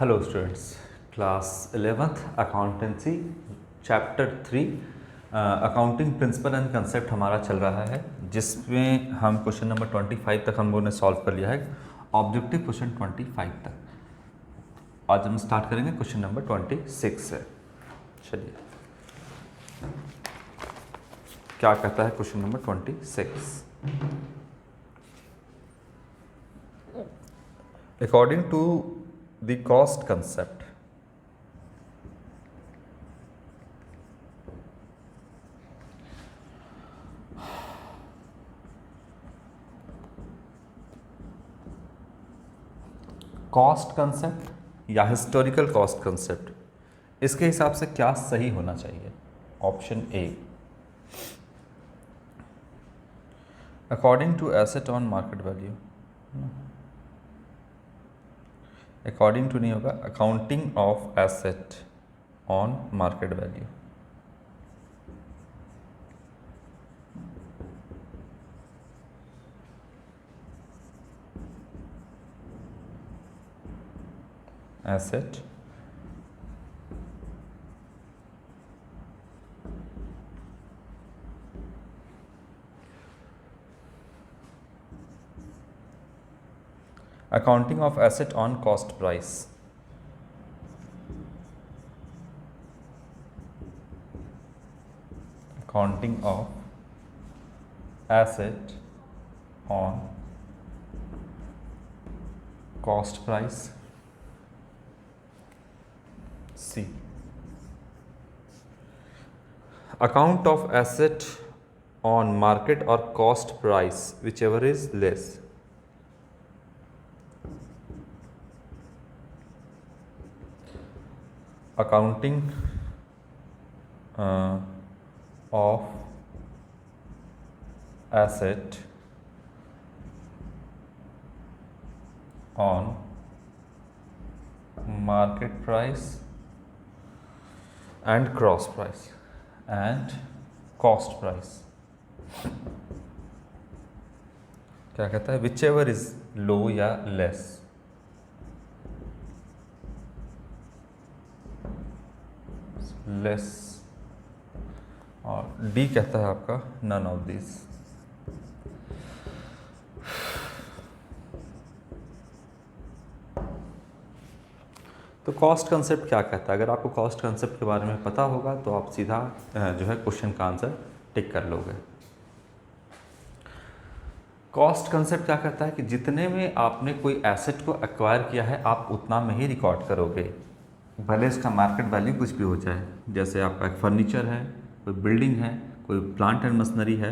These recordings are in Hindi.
Hello students, class 11th accountancy chapter 3 accounting principle and concept हमारा चल रहा है, जिसमें हम क्वेश्चन नंबर 25 तक हम लोगों ने सॉल्व कर लिया है। ऑब्जेक्टिव क्वेश्चन 25 तक आज हम स्टार्ट करेंगे क्वेश्चन नंबर 26 से। चलिए, क्या कहता है question number 26। According to the cost concept, cost concept या हिस्टोरिकल कॉस्ट कंसेप्ट, इसके हिसाब से क्या सही होना चाहिए? Option A, according to asset on market value. According to नहीं होगा, accounting of asset on market value. Asset accounting of asset on cost price, accounting of asset on cost price। C, account of asset on market or cost price, whichever is less। accounting of asset on market price and cross price and cost price। क्या कहता है? whichever is low या less। लेस, और डी कहता है आपका नन ऑफ दिस। तो कॉस्ट कंसेप्ट क्या कहता है? अगर आपको कॉस्ट कंसेप्ट के बारे में पता होगा तो आप सीधा जो है क्वेश्चन का आंसर टिक कर लोगे। कॉस्ट कंसेप्ट क्या कहता है कि जितने में आपने कोई एसेट को एक्वायर किया है आप उतना में ही रिकॉर्ड करोगे, भले इसका मार्केट वैल्यू कुछ भी हो जाए। जैसे आपका एक फर्नीचर है, कोई बिल्डिंग है, कोई प्लांट एंड मशीनरी है,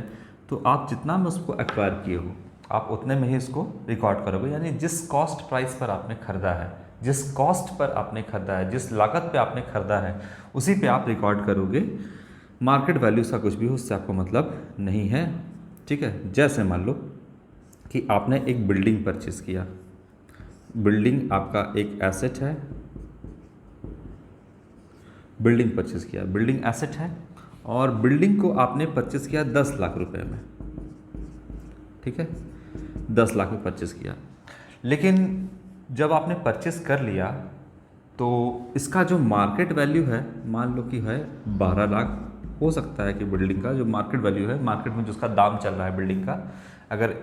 तो आप जितना में उसको एक्वायर किए हो आप उतने में ही इसको रिकॉर्ड करोगे। यानी जिस कॉस्ट प्राइस पर आपने खरीदा है, जिस कॉस्ट पर आपने खरीदा है, जिस लागत पे आपने खरीदा है, उसी पे आप रिकॉर्ड करोगे। मार्केट वैल्यू का कुछ भी हो उससे आपको मतलब नहीं है, ठीक है। जैसे मान लो कि आपने एक बिल्डिंग परचेज़ किया, बिल्डिंग आपका एक एसेट है, बिल्डिंग परचेज़ किया, बिल्डिंग एसेट है, और बिल्डिंग को आपने परचेज़ किया 10 लाख रुपए में, ठीक है, 10 लाख में परचेज़ किया। लेकिन जब आपने परचेज़ कर लिया तो इसका जो मार्केट वैल्यू है, मान लो कि है 12 लाख। हो सकता है कि बिल्डिंग का जो मार्केट वैल्यू है, मार्केट में जो उसका दाम चल रहा है बिल्डिंग का, अगर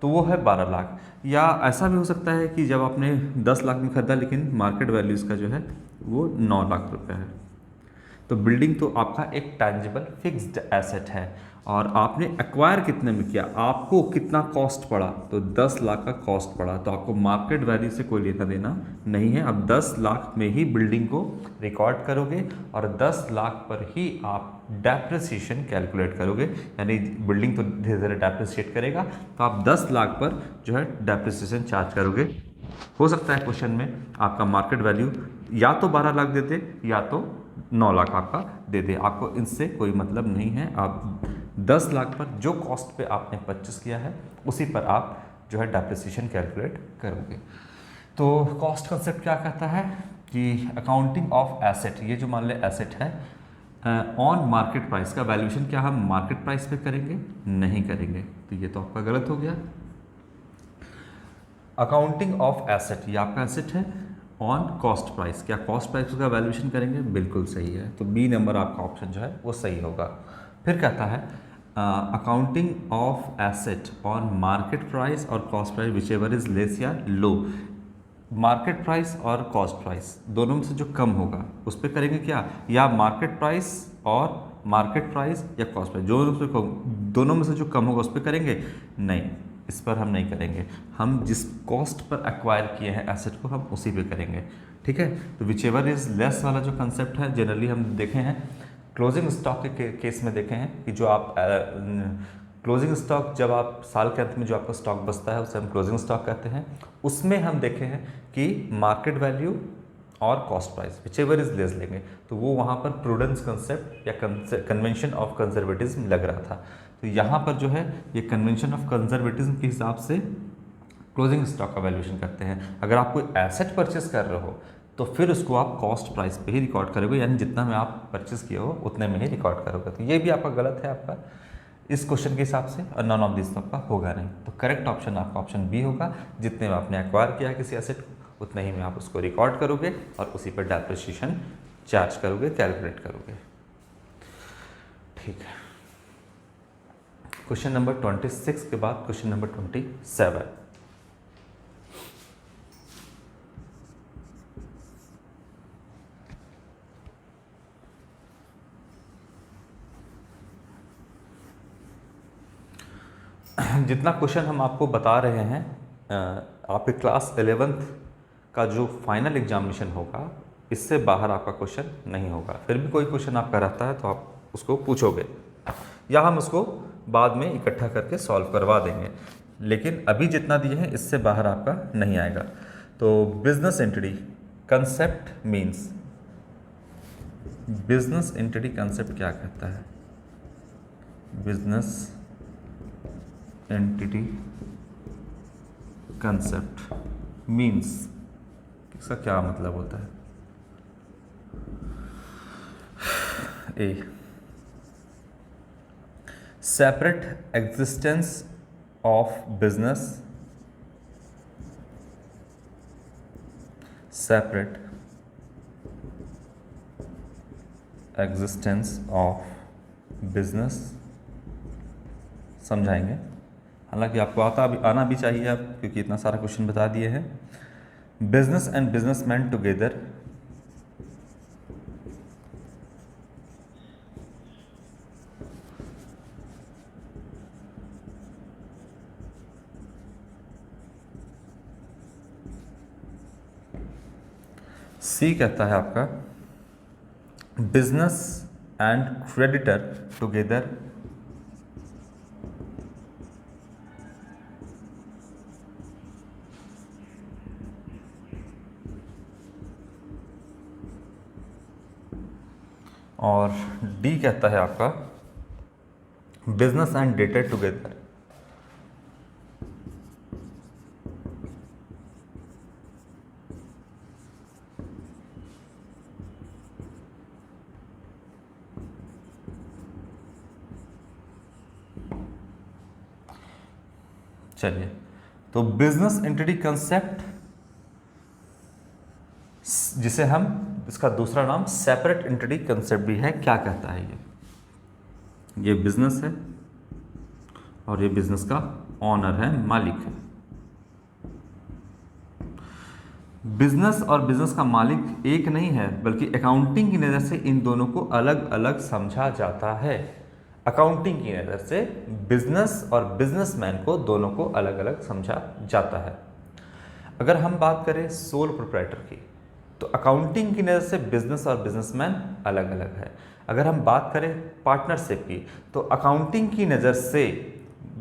तो वो है 12 लाख। या ऐसा भी हो सकता है कि जब आपने 10 लाख में खरीदा लेकिन मार्केट वैल्यू इसका जो है वो 9 लाख रुपए है। तो बिल्डिंग तो आपका एक टैंजिबल फिक्स्ड एसेट है, और आपने एक्वायर कितने में किया, आपको कितना कॉस्ट पड़ा, तो 10 लाख का कॉस्ट पड़ा, तो आपको मार्केट वैल्यू से कोई लेना देना नहीं है। अब 10 लाख में ही बिल्डिंग को रिकॉर्ड करोगे और 10 लाख पर ही आप डेप्रिसिएशन कैलकुलेट करोगे। यानी बिल्डिंग तो धीरे धीरे डेप्रिसिएट करेगा, तो आप 10 लाख पर जो है डेप्रिसिएशन चार्ज करोगे। हो सकता है क्वेश्चन में आपका मार्केट वैल्यू या तो 12 लाख देते या तो 9 लाख आपका दे दे, आपको इनसे कोई मतलब नहीं है। आप 10 लाख पर जो कॉस्ट पे आपने परचेस किया है उसी पर आप जो है डेप्रिसिएशन कैलकुलेट करोगे। तो कॉस्ट कंसेप्ट क्या कहता है कि अकाउंटिंग ऑफ एसेट, ये जो मान ले एसेट है, ऑन मार्केट प्राइस का वैल्यूएशन क्या हम मार्केट प्राइस पे करेंगे? नहीं करेंगे, तो ये तो आपका गलत हो गया। अकाउंटिंग ऑफ एसेट, ये आपका एसेट है ऑन कॉस्ट प्राइस। क्या कॉस्ट प्राइस का वैल्यूएशन करेंगे? बिल्कुल सही है। तो बी नंबर आपका ऑप्शन जो है वो सही होगा। फिर कहता है accounting of asset on market price और cost price whichever is less या लो। मार्केट प्राइस और कॉस्ट प्राइस दोनों में से जो कम होगा उस पर करेंगे क्या, या मार्केट प्राइस और मार्केट प्राइस या कॉस्ट प्राइस दोनों में से जो कम होगा उस पर करेंगे? नहीं, इस पर हम नहीं करेंगे। हम जिस कॉस्ट पर एक्वायर किए हैं एसेट को हम उसी पे करेंगे। ठीक है, तो विच एवर इज लेस वाला जो कंसेप्ट है जनरली हम देखे हैं क्लोजिंग स्टॉक के केस में देखे हैं कि जो आप क्लोजिंग स्टॉक जब आप साल के अंत में जो आपका स्टॉक बचता है उसे हम क्लोजिंग स्टॉक कहते हैं। उसमें हम देखे हैं कि मार्केट वैल्यू और cost price whichever is less लेंगे, तो वो वहाँ पर प्रूडेंस कंसेप्ट या कन्वेंशन ऑफ कंजर्वेटिज्म लग रहा था। तो यहाँ पर जो है ये कन्वेंशन ऑफ कंजर्वेटिज्म के हिसाब से क्लोजिंग स्टॉक का वैल्यूएशन करते हैं। अगर आप कोई एसेट परचेस कर रहे हो तो फिर उसको आप कॉस्ट प्राइस पे ही रिकॉर्ड करोगे, यानी जितना में आप परचेस किए हो उतने में ही रिकॉर्ड करोगे। तो ये भी आपका गलत है आपका इस क्वेश्चन के हिसाब से, और नॉन ऑफ दिस आपका होगा नहीं। तो करेक्ट ऑप्शन आपका ऑप्शन बी होगा। जितने में आपने एक्वायर किया है किसी एसेट को उतने ही में आप उसको रिकॉर्ड करोगे और उसी पर डेप्रिसिएशन चार्ज करोगे, कैलकुलेट करोगे। ठीक है, क्वेश्चन नंबर 26 के बाद क्वेश्चन नंबर 27। जितना क्वेश्चन हम आपको बता रहे हैं आपके क्लास 11th का जो फाइनल एग्जामिनेशन होगा इससे बाहर आपका क्वेश्चन नहीं होगा। फिर भी कोई क्वेश्चन आपका रहता है तो आप उसको पूछोगे या हम उसको बाद में इकट्ठा करके सॉल्व करवा देंगे, लेकिन अभी जितना दिए हैं इससे बाहर आपका नहीं आएगा। तो business entity concept means, business entity concept क्या कहता है? बिजनेस एंटिटी कंसेप्ट मीन्स, इसका क्या मतलब होता है? A, separate existence of business, separate existence of business. समझाएंगे, हालांकि आपको आना भी चाहिए आप, क्योंकि इतना सारा क्वेश्चन बता दिए हैं। बिजनेस एंड बिजनेसमैन टुगेदर, सी कहता है आपका बिजनेस एंड क्रेडिटर टुगेदर, और डी कहता है आपका बिजनेस एंड डेटर टुगेदर। चलिए, तो बिजनेस एंटिटी कंसेप्ट जिसे हम, इसका दूसरा नाम सेपरेट एंटिटी कंसेप्ट भी है, क्या कहता है? ये बिजनेस है और ये बिजनेस का ऑनर है, मालिक है। बिजनेस और बिजनेस का मालिक एक नहीं है, बल्कि अकाउंटिंग की नज़र से इन दोनों को अलग अलग समझा जाता है। अकाउंटिंग की नज़र से बिजनेस और बिजनेसमैन को दोनों को अलग अलग समझा जाता है। अगर हम बात करें सोल प्रोप्राइटर की, तो अकाउंटिंग की नज़र से बिजनेस और बिजनेसमैन अलग अलग है। अगर हम बात करें पार्टनरशिप की, तो अकाउंटिंग की नज़र से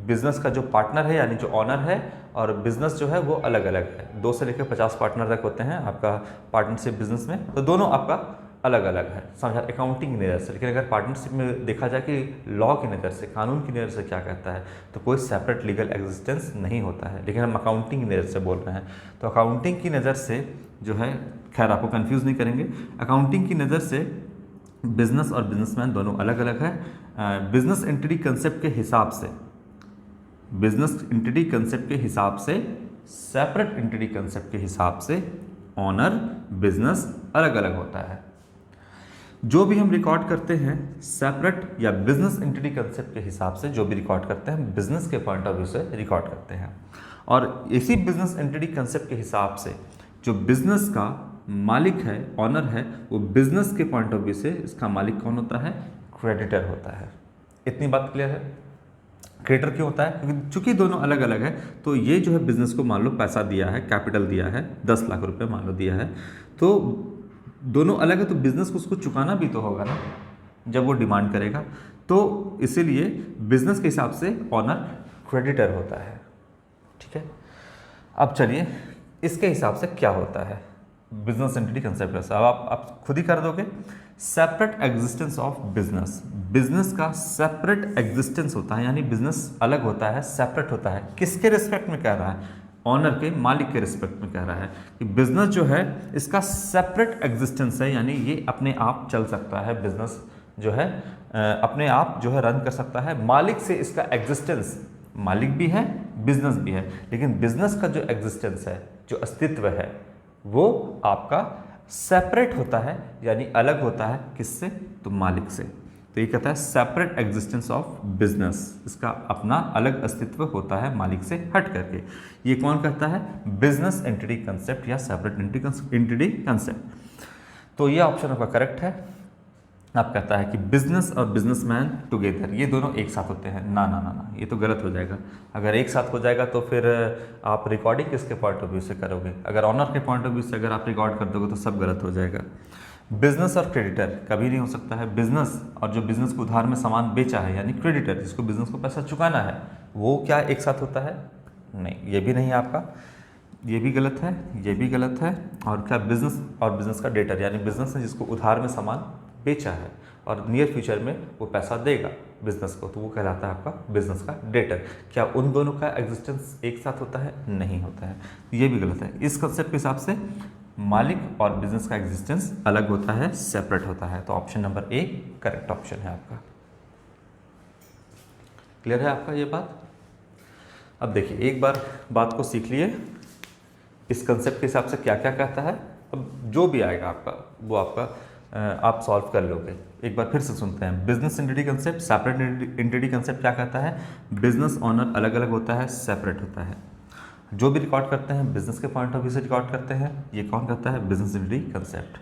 बिजनेस का जो पार्टनर है यानी जो ऑनर है और बिजनेस जो है वो अलग अलग है। 2 से लेकर 50 पार्टनर तक होते हैं आपका पार्टनरशिप बिजनेस में, तो दोनों आपका अलग अलग है समझा अकाउंटिंग की नज़र से। लेकिन अगर पार्टनरशिप में देखा जाए कि लॉ की नज़र से, कानून की नज़र से क्या कहता है, तो कोई सेपरेट लीगल एग्जिस्टेंस नहीं होता है। लेकिन हम अकाउंटिंग की नज़र से बोल रहे हैं, तो अकाउंटिंग की नज़र से जो है, खैर आपको कंफ्यूज नहीं करेंगे, अकाउंटिंग की नज़र से बिजनेस और बिजनेसमैन दोनों अलग अलग है। बिजनेस एंटिटी कंसेप्ट के हिसाब से, बिजनेस एंटिटी कंसेप्ट के हिसाब से, सेपरेट एंटिटी कंसेप्ट के हिसाब से ऑनर, बिजनेस अलग अलग होता है। जो भी हम रिकॉर्ड करते हैं सेपरेट या बिजनेस एंटिटी कंसेप्ट के हिसाब से, जो भी रिकॉर्ड करते हैं बिजनेस के पॉइंट ऑफ व्यू से रिकॉर्ड करते हैं, और इसी बिजनेस एंटिटी कंसेप्ट के हिसाब से जो बिजनेस का मालिक है, ऑनर है, वो बिजनेस के पॉइंट ऑफ व्यू से इसका मालिक कौन होता है? क्रेडिटर होता है। इतनी बात क्लियर है? क्रेडिटर क्यों होता है? क्योंकि चूंकि दोनों अलग अलग है, तो ये जो है बिजनेस को मान लो पैसा दिया है, कैपिटल दिया है, 10 लाख रुपए मान लो दिया है, तो दोनों अलग है, तो बिजनेस को उसको चुकाना भी तो होगा ना जब वो डिमांड करेगा। तो इसीलिए बिजनेस के हिसाब से ऑनर क्रेडिटर होता है। ठीक है, अब चलिए इसके हिसाब से क्या होता है बिजनेस एंटिटी कंसेप्ट। अब आप खुद ही कर दोगे। Separate existence of business, business का सेपरेट एग्जिस्टेंस होता है, यानी बिजनेस अलग होता है, सेपरेट होता है। किसके रिस्पेक्ट में कह रहा है? ऑनर के, मालिक के रिस्पेक्ट में कह रहा है कि बिजनेस जो है इसका सेपरेट एग्जिस्टेंस है, यानी ये अपने आप चल सकता है। बिजनेस जो है अपने आप जो है रन कर सकता है। मालिक से इसका एग्जिस्टेंस, मालिक भी है, बिजनेस भी है, लेकिन बिजनेस का जो एग्जिस्टेंस है, जो अस्तित्व है, वो आपका सेपरेट होता है, यानी अलग होता है। किससे? तो मालिक से। तो ये कहता है सेपरेट एग्जिस्टेंस ऑफ बिजनेस, इसका अपना अलग अस्तित्व होता है मालिक से हट करके। ये कौन कहता है? बिजनेस एंटिटी कंसेप्ट या सेपरेट एंटिटी कंसेप्ट। तो ये ऑप्शन आपका करेक्ट है। आप कहता है कि बिजनेस और बिजनेसमैन टुगेदर, ये दोनों एक साथ होते हैं। ना ना ना ना, ये तो गलत हो जाएगा। अगर एक साथ हो जाएगा तो फिर आप रिकॉर्डिंग किसके पॉइंट ऑफ व्यू से करोगे? अगर ऑनर के पॉइंट ऑफ व्यू से अगर आप रिकॉर्ड कर दोगे तो सब गलत हो जाएगा। बिजनेस और क्रेडिटर कभी नहीं हो सकता है। बिजनेस और जो बिजनेस को उधार में सामान बेचा है, यानी क्रेडिटर, जिसको बिजनेस को पैसा चुकाना है, वो क्या एक साथ होता है? नहीं, ये भी नहीं है आपका, ये भी गलत है, ये भी गलत है। और क्या? बिजनेस और बिजनेस का डेटर, यानी बिजनेस ने जिसको उधार में सामान बेचा है और नियर फ्यूचर में वो पैसा देगा बिजनेस को, तो वो कहलाता है आपका बिजनेस का डेटर। क्या उन दोनों का एग्जिस्टेंस एक साथ होता है? नहीं होता है, ये भी गलत है। इस कंसेप्ट के हिसाब से मालिक और बिजनेस का एग्जिस्टेंस अलग होता है, सेपरेट होता है। तो option number A correct option है आपका। क्लियर है आपका ये बात? अब देखिए, एक बार बात को सीख लिए, इस कंसेप्ट के हिसाब से क्या क्या कहता है। अब जो भी आएगा आपका, वो आपका आप सॉल्व कर लोगे। एक बार फिर से सुनते हैं। Business entity concept, separate entity concept क्या कहता है? बिजनेस ऑनर अलग अलग होता है, सेपरेट होता है। जो भी रिकॉर्ड करते हैं बिजनेस के पॉइंट ऑफ व्यू से रिकॉर्ड करते हैं। ये कौन कहता है? Business entity concept.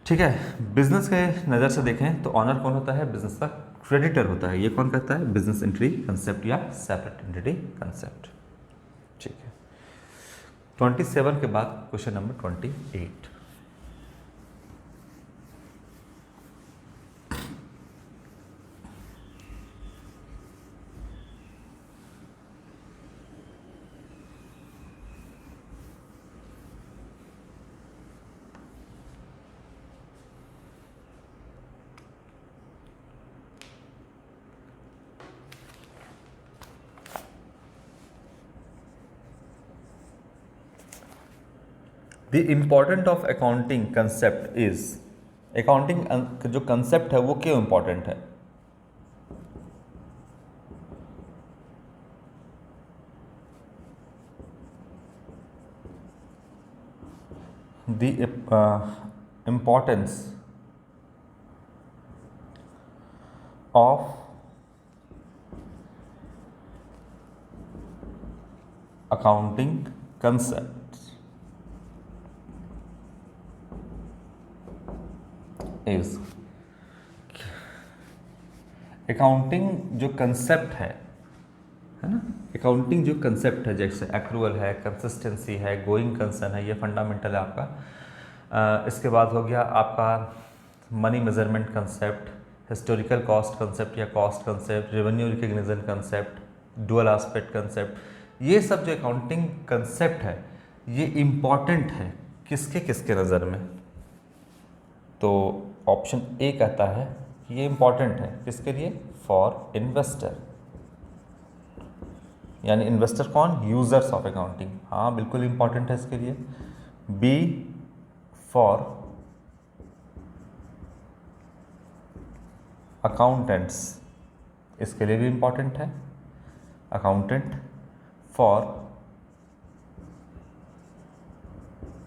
ठीक है, बिजनेस के नज़र से देखें तो ऑनर कौन होता है? बिजनेस का क्रेडिटर होता है। ये कौन कहता है? बिजनेस एंटिटी कंसेप्ट या सेपरेट एंटिटी कंसेप्ट। ठीक है, 27 के बाद question number 28। The important of accounting concept is, accounting जो कंसेप्ट है वो क्यों इम्पॉर्टेंट है? The importance of accounting concept is, accounting जो कंसेप्ट है ना, अकाउंटिंग जो कंसेप्ट है, जैसे एक्रूअल है, कंसिस्टेंसी है, गोइंग कंसर्न है, ये फंडामेंटल है आपका। इसके बाद हो गया आपका money measurement concept, historical cost concept या cost concept, revenue recognition concept, dual aspect concept. ये सब जो अकाउंटिंग कंसेप्ट है ये इम्पॉर्टेंट है किसके किसके नज़र में? तो ऑप्शन ए कहता है कि ये इम्पॉर्टेंट है किसके लिए? फॉर इन्वेस्टर, यानी इन्वेस्टर कौन? Users of accounting. हाँ बिल्कुल इम्पॉर्टेंट है इसके लिए। बी फॉर अकाउंटेंट्स, इसके लिए भी इम्पॉर्टेंट है। अकाउंटेंट फॉर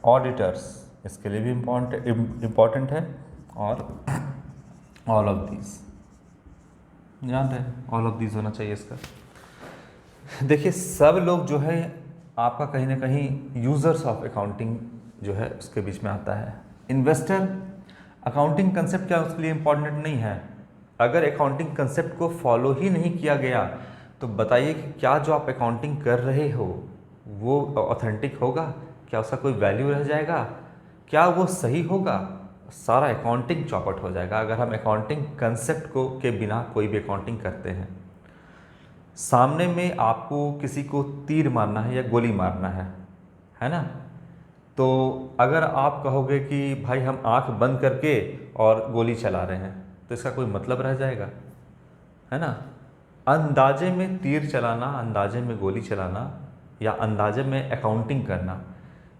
ऑडिटर्स, इसके लिए भी इम्पॉर्टेंट है। और ऑल ऑफ दीज, जान रहे हैं, ऑल ऑफ दीज होना चाहिए इसका। देखिए सब लोग जो है आपका कहीं ना कहीं यूज़र्स ऑफ अकाउंटिंग जो है उसके बीच में आता है। इन्वेस्टर, अकाउंटिंग कंसेप्ट क्या उसके लिए इम्पॉर्टेंट नहीं है? अगर अकाउंटिंग कंसेप्ट को फॉलो ही नहीं किया गया तो बताइए कि क्या जो आप अकाउंटिंग कर रहे हो वो ऑथेंटिक होगा? क्या उसका कोई वैल्यू रह जाएगा? क्या वो सही होगा? सारा अकाउंटिंग चौपट हो जाएगा अगर हम अकाउंटिंग कंसेप्ट को के बिना कोई भी अकाउंटिंग करते हैं। सामने में आपको किसी को तीर मारना है या गोली मारना है ना? तो अगर आप कहोगे कि भाई हम आंख बंद करके और गोली चला रहे हैं तो इसका कोई मतलब रह जाएगा? है ना? अंदाजे में तीर चलाना, अंदाजे में गोली चलाना या अंदाजे में अकाउंटिंग करना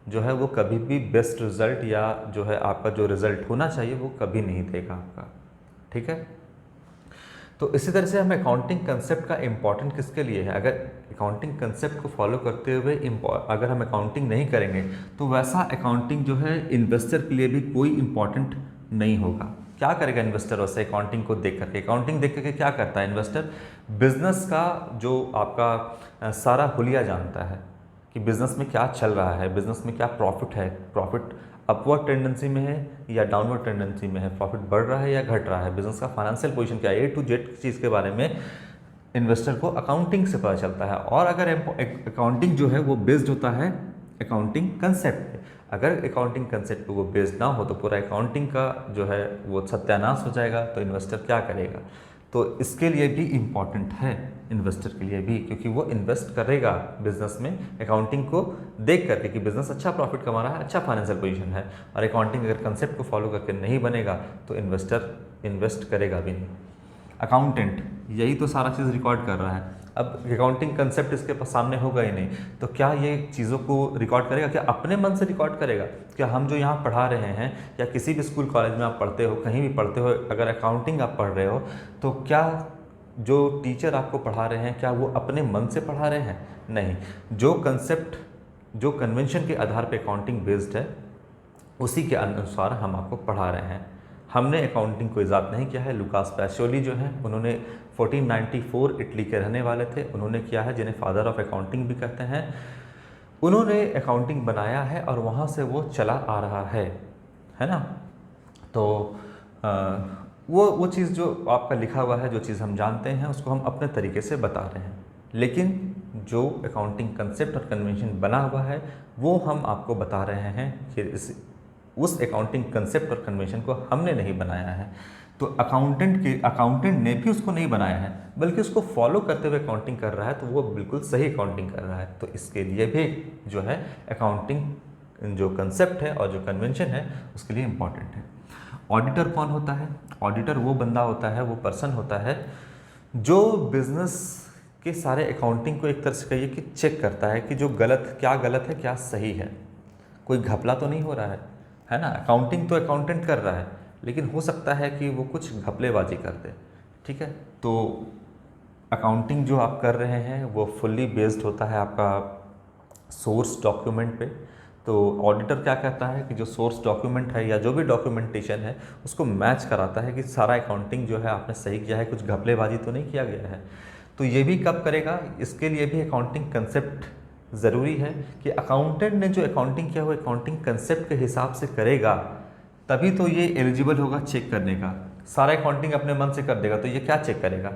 जो है वो कभी भी बेस्ट रिज़ल्ट या जो है आपका जो रिज़ल्ट होना चाहिए वो कभी नहीं देगा आपका। ठीक है? तो इसी तरह से हमें अकाउंटिंग कंसेप्ट का इम्पॉर्टेंट किसके लिए है? अगर अकाउंटिंग कंसेप्ट को फॉलो करते हुए अगर हम अकाउंटिंग नहीं करेंगे तो वैसा अकाउंटिंग जो है इन्वेस्टर के लिए भी कोई इम्पॉर्टेंट नहीं होगा। क्या करेगा इन्वेस्टर वैसे अकाउंटिंग को देख करके? अकाउंटिंग देख करके क्या करता है इन्वेस्टर? बिजनेस का जो आपका सारा हुलिया जानता है कि बिज़नेस में क्या चल रहा है, बिज़नेस में क्या प्रॉफिट है, प्रॉफिट अपवर्ड टेंडेंसी में है या डाउनवर्ड टेंडेंसी में है, प्रॉफिट बढ़ रहा है या घट रहा है, बिजनेस का फाइनेंशियल पोजीशन क्या है, ए टू जेड चीज़ के बारे में इन्वेस्टर को अकाउंटिंग से पता चलता है। और अगर अकाउंटिंग जो है वो बेस्ड होता है अकाउंटिंग कंसेप्ट पे, अगर अकाउंटिंग कंसेप्ट पे वो बेस्ड ना हो तो पूरा अकाउंटिंग का जो है वो सत्यानाश हो जाएगा। तो इन्वेस्टर क्या करेगा? तो इसके लिए भी इम्पॉर्टेंट है इन्वेस्टर के लिए भी, क्योंकि वो इन्वेस्ट करेगा बिजनेस में अकाउंटिंग को देख करके कि बिजनेस अच्छा प्रॉफिट कमा रहा है, अच्छा फाइनेंशियल पोजीशन है। और अकाउंटिंग अगर कंसेप्ट को फॉलो करके नहीं बनेगा तो इन्वेस्टर इन्वेस्ट करेगा भी नहीं। अकाउंटेंट यही तो सारा चीज़ रिकॉर्ड कर रहा है। अब अकाउंटिंग कंसेप्ट इसके पास सामने होगा ही नहीं तो क्या ये चीज़ों को रिकॉर्ड करेगा? क्या अपने मन से रिकॉर्ड करेगा? क्या हम जो यहाँ पढ़ा रहे हैं या किसी भी स्कूल कॉलेज में आप पढ़ते हो, कहीं भी पढ़ते हो, अगर अकाउंटिंग आप पढ़ रहे हो तो क्या जो टीचर आपको पढ़ा रहे हैं क्या वो अपने मन से पढ़ा रहे हैं? नहीं। जो कंसेप्ट, जो कन्वेंशन के आधार पर अकाउंटिंग बेस्ड है उसी के अनुसार हम आपको पढ़ा रहे हैं। हमने अकाउंटिंग को ईजाद नहीं किया है। लुकास पैसियोली जो हैं उन्होंने 1494 इटली के रहने वाले थे, उन्होंने किया है, जिन्हें फादर ऑफ अकाउंटिंग भी कहते हैं। उन्होंने अकाउंटिंग बनाया है और वहाँ से वो चला आ रहा है ना? तो वो चीज़ जो आपका लिखा हुआ है, जो चीज़ हम जानते हैं उसको हम अपने तरीके से बता रहे हैं, लेकिन जो अकाउंटिंग कंसेप्ट और कन्वेंशन बना हुआ है वो हम आपको बता रहे हैं कि उस अकाउंटिंग कंसेप्ट और कन्वेंशन को हमने नहीं बनाया है। तो अकाउंटेंट ने भी उसको नहीं बनाया है बल्कि उसको फॉलो करते हुए अकाउंटिंग कर रहा है, तो वो बिल्कुल सही अकाउंटिंग कर रहा है। तो इसके लिए भी जो है अकाउंटिंग जो कंसेप्ट है और जो कन्वेंशन है उसके लिए इम्पॉर्टेंट है। ऑडिटर कौन होता है? ऑडिटर वो बंदा होता है, वो पर्सन होता है जो बिजनेस के सारे अकाउंटिंग को एक तरह से कहिए कि चेक करता है कि जो गलत है क्या सही है, कोई घपला तो नहीं हो रहा है ना? अकाउंटिंग तो अकाउंटेंट कर रहा है लेकिन हो सकता है कि वो कुछ घपलेबाजी कर दे। ठीक है? तो अकाउंटिंग जो आप कर रहे हैं वो फुल्ली बेस्ड होता है आपका सोर्स डॉक्यूमेंट पे। तो ऑडिटर क्या कहता है कि जो सोर्स डॉक्यूमेंट है या जो भी डॉक्यूमेंटेशन है उसको मैच कराता है कि सारा अकाउंटिंग जो है आपने सही किया है, कुछ घपलेबाजी तो नहीं किया गया है। तो ये भी कब करेगा? इसके लिए भी अकाउंटिंग कंसेप्ट ज़रूरी है कि अकाउंटेंट ने जो अकाउंटिंग किया वो अकाउंटिंग कंसेप्ट के हिसाब से करेगा, तभी तो ये एलिजिबल होगा चेक करने का। सारा अकाउंटिंग अपने मन से कर देगा तो ये क्या चेक करेगा?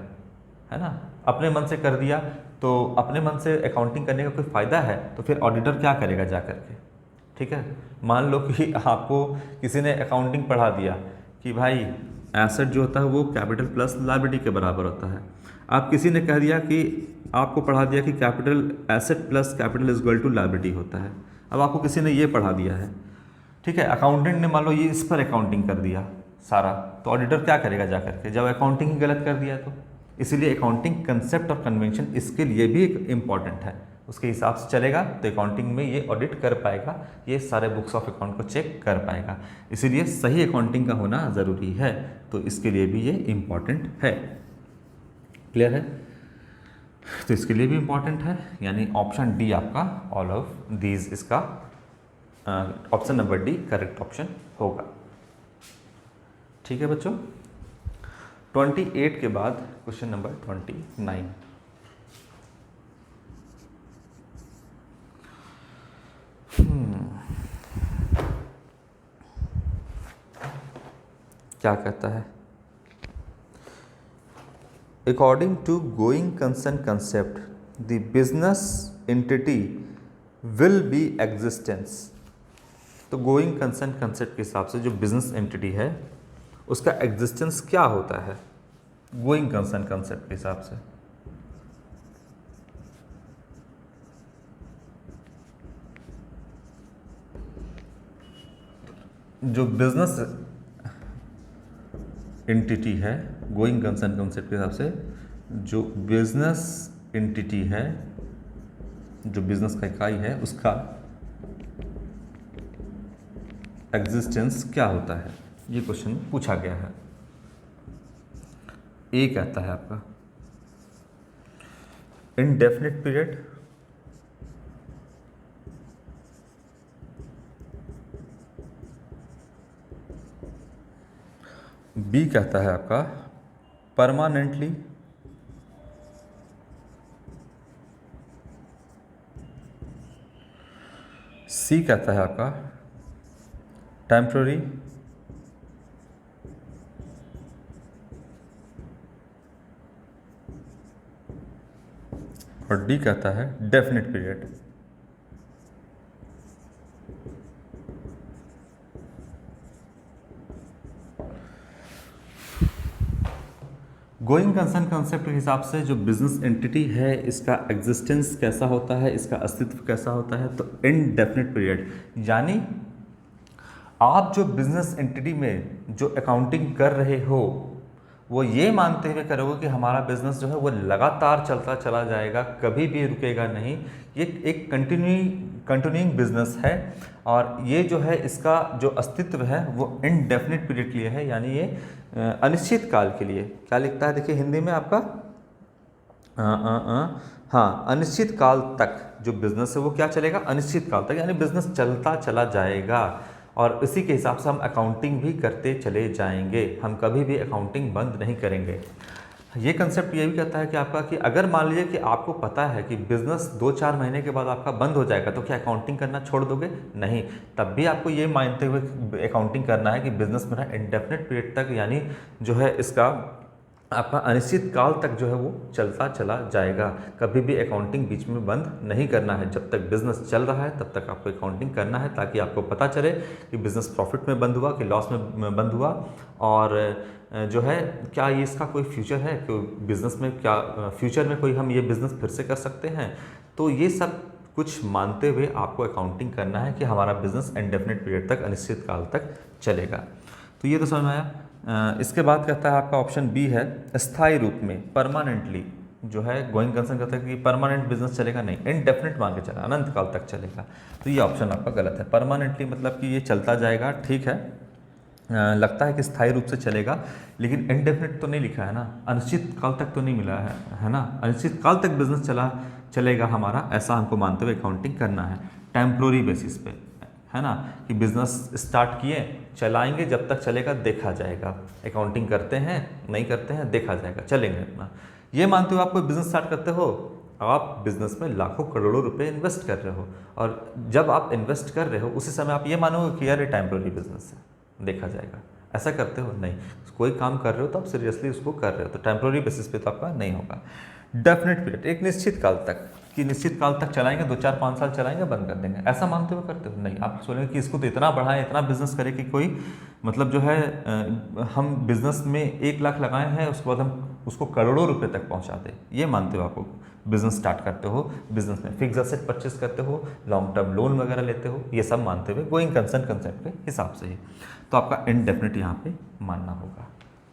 है ना? अपने मन से कर दिया तो अपने मन से अकाउंटिंग करने का कोई फ़ायदा है? तो फिर ऑडिटर क्या करेगा जा करके? ठीक है? मान लो कि आपको किसी ने अकाउंटिंग पढ़ा दिया कि भाई एसेट जो होता है वो कैपिटल प्लस लायबिलिटी के बराबर होता है। आप किसी ने कह दिया कि आपको पढ़ा दिया कि capital asset plus capital is equal to liability होता है। अब आपको किसी ने ये पढ़ा दिया है, ठीक है? अकाउंटेंट ने मान लो ये इस पर अकाउंटिंग कर दिया सारा, तो ऑडिटर क्या करेगा जा करके जब अकाउंटिंग ही गलत कर दिया तो? इसीलिए अकाउंटिंग कंसेप्ट और कन्वेंशन इसके लिए भी एक इम्पॉर्टेंट है, उसके हिसाब से चलेगा तो अकाउंटिंग में ये ऑडिट कर पाएगा, ये सारे बुक्स ऑफ अकाउंट को चेक कर पाएगा। इसीलिए सही अकाउंटिंग का होना ज़रूरी है, तो इसके लिए भी ये इम्पॉर्टेंट है। क्लियर है? तो इसके लिए भी इम्पॉर्टेंट है, यानी ऑप्शन डी आपका ऑल ऑफ दीज इसका option number D correct option होगा। ठीक है बच्चों, 28 के बाद क्वेश्चन नंबर 29। क्या कहता है? According to going concern concept the business entity will be existence. तो गोइंग कंसर्न कंसेप्ट के हिसाब से जो बिजनेस एंटिटी है उसका एग्जिस्टेंस क्या होता है गोइंग कंसर्न कंसेप्ट के हिसाब से? जो बिजनेस एंटिटी है गोइंग कंसर्न कंसेप्ट के हिसाब से, जो बिजनेस एंटिटी है, जो बिजनेस का इकाई है, उसका एग्जिस्टेंस क्या होता है, ये क्वेश्चन पूछा गया है। ए कहता है आपका इनडेफिनिट पीरियड, बी कहता है आपका परमानेंटली, सी कहता है आपका टेम्पररी, और डी कहता है definite period. Going concern concept के हिसाब से जो बिजनेस एंटिटी है इसका एग्जिस्टेंस कैसा होता है, इसका अस्तित्व कैसा होता है, तो इनडेफिनिट पीरियड, यानी आप जो बिजनेस एंटिटी में जो अकाउंटिंग कर रहे हो वो ये मानते हुए करोगे कि हमारा बिजनेस जो है वो लगातार चलता चला जाएगा, कभी भी रुकेगा नहीं, ये एक कंटिन्यूइंग बिजनेस है, और ये जो है इसका जो अस्तित्व है वो इनडेफिनिट पीरियड के लिए है, यानी ये अनिश्चित काल के लिए। क्या लिखता है देखिए हिंदी में आपका, हाँ, अनिश्चित काल तक जो बिजनेस है वो क्या चलेगा, अनिश्चित काल तक, यानी बिजनेस चलता चला जाएगा, और इसी के हिसाब से हम अकाउंटिंग भी करते चले जाएंगे, हम कभी भी अकाउंटिंग बंद नहीं करेंगे। ये कंसेप्ट ये भी कहता है कि आपका कि अगर मान लीजिए कि आपको पता है कि बिजनेस 2-4 महीने के बाद आपका बंद हो जाएगा, तो क्या अकाउंटिंग करना छोड़ दोगे? नहीं, तब भी आपको ये मानते हुए अकाउंटिंग करना है कि बिजनेस मेरा इंडेफिनिट पीरियड तक, यानी जो है इसका आपका अनिश्चित काल तक जो है वो चलता चला जाएगा, कभी भी अकाउंटिंग बीच में बंद नहीं करना है। जब तक बिजनेस चल रहा है तब तक आपको अकाउंटिंग करना है, ताकि आपको पता चले कि बिजनेस प्रॉफिट में बंद हुआ कि लॉस में बंद हुआ, और जो है क्या ये इसका कोई फ्यूचर है, कि बिजनेस में क्या फ्यूचर में कोई हम ये बिज़नेस फिर से कर सकते हैं। तो ये सब कुछ मानते हुए आपको अकाउंटिंग करना है कि हमारा बिजनेस इंडेफिनिट पीरियड तक, अनिश्चित काल तक चलेगा। तो ये तो समझ में आया। इसके बाद कहता है आपका ऑप्शन बी है स्थायी रूप में, परमानेंटली, जो है गोइंग कंसर्न कहता है कि परमानेंट बिजनेस चलेगा, नहीं, इनडेफिनिट मान के चला, अनंत काल तक चलेगा। तो ये ऑप्शन आपका गलत है। परमानेंटली मतलब कि ये चलता जाएगा, ठीक है, लगता है कि स्थायी रूप से चलेगा, लेकिन इनडेफिनिट तो नहीं लिखा है ना, अनिश्चित काल तक तो नहीं मिला है ना, अनिश्चित काल तक बिजनेस चलेगा हमारा, ऐसा हमको मानते हुए अकाउंटिंग करना है। टेम्प्रोरी बेसिस पे, है ना, कि बिजनेस स्टार्ट किए, चलाएंगे, जब तक चलेगा देखा जाएगा, अकाउंटिंग करते हैं नहीं करते हैं देखा जाएगा, चलेंगे अपना। ये मानते हो आप कोई बिजनेस स्टार्ट करते हो, आप बिजनेस में लाखों करोड़ों रुपए इन्वेस्ट कर रहे हो, और जब आप इन्वेस्ट कर रहे हो उसी समय आप ये मानोगे कि यार ये टेम्प्रोरी बिजनेस है, देखा जाएगा, ऐसा करते हो? नहीं, कोई काम कर रहे हो तो आप सीरियसली उसको कर रहे हो, तो टेम्प्रोरी बेसिस पे तो आपका नहीं होगा। डेफिनेट पीरियड, एक निश्चित काल तक, कि निश्चित काल तक चलाएंगे, 2-4-5 साल चलाएंगे, बंद कर देंगे, ऐसा मानते हुए करते हो? नहीं, आप सोचेंगे कि इसको तो इतना बढ़ाएं, इतना बिजनेस करें कि कोई मतलब जो है हम बिजनेस में 1 लाख लगाए हैं, उसके बाद हम उसको करोड़ों रुपए तक पहुंचा दें, ये मानते हो आपको बिजनेस स्टार्ट करते हो, बिजनेस में फिक्स एसेट परचेस करते हो, लॉन्ग टर्म लोन वगैरह लेते हो, ये सब मानते हुए गोइंग कंसर्न कंसेप्ट के हिसाब से ही, तो आपका इनडेफिनिट यहाँ पे मानना होगा।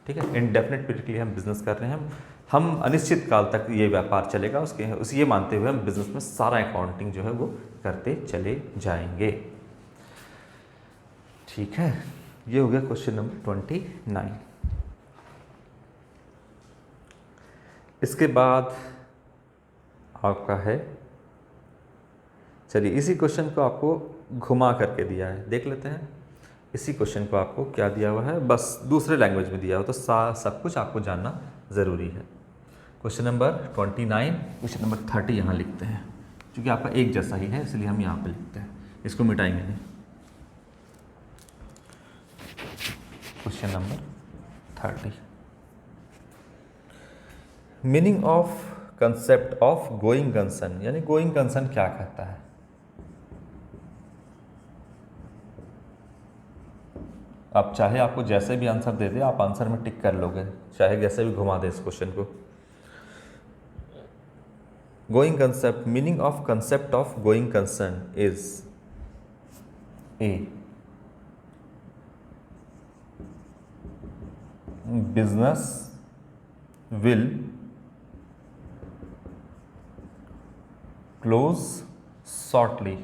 ठीक है, इनडेफिनिट पीरियड के लिए हम बिजनेस कर रहे हैं, हम अनिश्चित काल तक ये व्यापार चलेगा, उस ये मानते हुए हम बिजनेस में सारा अकाउंटिंग जो है वो करते चले जाएंगे। ठीक है, ये हो गया क्वेश्चन नंबर 29। इसके बाद आपका है चलिए इसी क्वेश्चन को आपको घुमा करके दिया है, देख लेते हैं। इसी क्वेश्चन को आपको क्या दिया हुआ है, बस दूसरे लैंग्वेज में दिया हुआ, तो सब कुछ आपको जानना ज़रूरी है। क्वेश्चन नंबर 29, क्वेश्चन नंबर 30 यहाँ लिखते हैं, क्योंकि आपका एक जैसा ही है इसलिए हम यहाँ पे लिखते हैं, इसको मिटाएंगे नहीं। Question number 30, meaning of concept of going concern, यानी गोइंग कंसर्न क्या कहता है। आप चाहे आपको जैसे भी आंसर दे दे, आप आंसर में टिक कर लोगे, चाहे जैसे भी घुमा दे इस क्वेश्चन को। Going concept, meaning of concept of going concern is a, business will close shortly,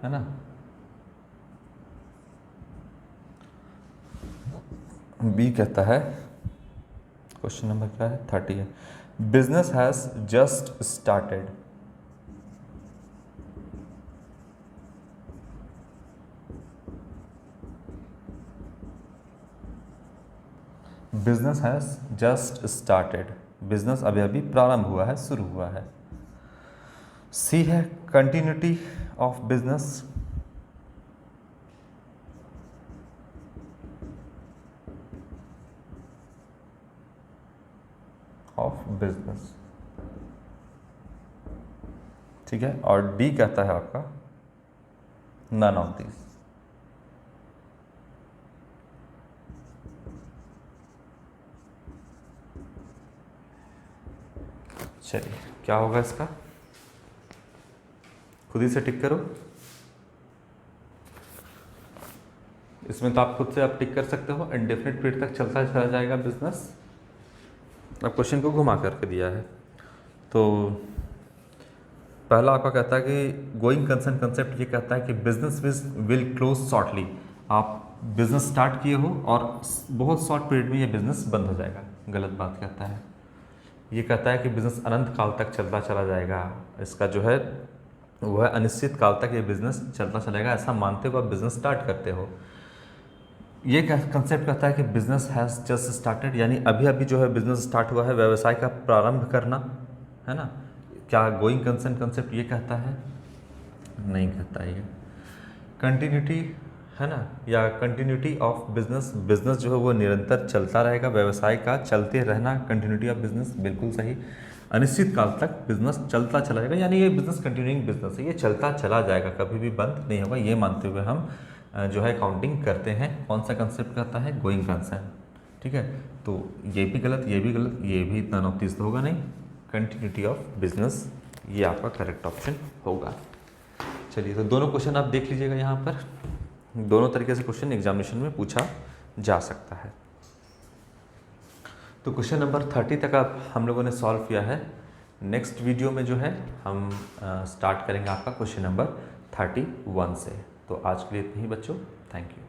है ना। बी कहता है, क्वेश्चन नंबर क्या है, 30 है, business has just started, business has just started, business अभी अभी प्रारंभ हुआ है, शुरू हुआ है। सी है continuity of business, of business, ठीक है। और डी कहता है आपका नन ऑफ दिस। चलिए क्या होगा इसका, खुद ही से टिक करो। इसमें तो आप खुद से आप टिक कर सकते हो, इंडेफिनिट पीरियड तक चलता चला जाएगा बिजनेस। अब क्वेश्चन को घुमा करके दिया है, तो पहला आपका कहता है कि गोइंग कंसर्न कंसेप्ट ये कहता है कि बिजनेस विल क्लोज शॉर्टली, आप बिजनेस स्टार्ट किए हो और बहुत शॉर्ट पीरियड में ये बिजनेस बंद हो जाएगा, गलत बात कहता है। ये कहता है कि बिजनेस अनंत काल तक चलता चला जाएगा, इसका जो है वो है अनिश्चित काल तक ये बिजनेस चलता चलेगा, ऐसा मानते हुए आप बिजनेस स्टार्ट करते हो। ये कंसेप्ट कहता है कि बिजनेस हैज़ जस्ट स्टार्टेड, यानी अभी अभी जो है बिजनेस स्टार्ट हुआ है, व्यवसाय का प्रारंभ करना, है ना। क्या गोइंग कंसर्न कंसेप्ट ये कहता है, नहीं कहता है। ये कंटिन्यूटी है ना, या कंटिन्यूटी ऑफ बिजनेस, बिजनेस जो है वो निरंतर चलता रहेगा, व्यवसाय का चलते रहना, कंटिन्यूटी ऑफ बिजनेस, बिल्कुल सही। अनिश्चित काल तक बिजनेस चलता चला जाएगा, यानी ये बिजनेस कंटिन्यूइंग बिजनेस है, ये चलता चला जाएगा, कभी भी बंद नहीं होगा, ये मानते हुए हम जो है काउंटिंग करते हैं। कौन सा कंसेप्ट कहता है, गोइंग कंसर्न, ठीक है। तो ये भी गलत, ये भी गलत, ये भी नन ऑफ दिस होगा नहीं, कंटिन्यूटी ऑफ बिजनेस ये आपका करेक्ट ऑप्शन होगा। चलिए तो दोनों क्वेश्चन आप देख लीजिएगा, यहाँ पर दोनों तरीके से क्वेश्चन एग्जामिनेशन में पूछा जा सकता है। तो क्वेश्चन नंबर 30 तक आप हम लोगों ने सॉल्व किया है। नेक्स्ट वीडियो में जो है हम स्टार्ट करेंगे आपका क्वेश्चन नंबर 31 से। तो आज के लिए इतना ही बच्चों, थैंक यू।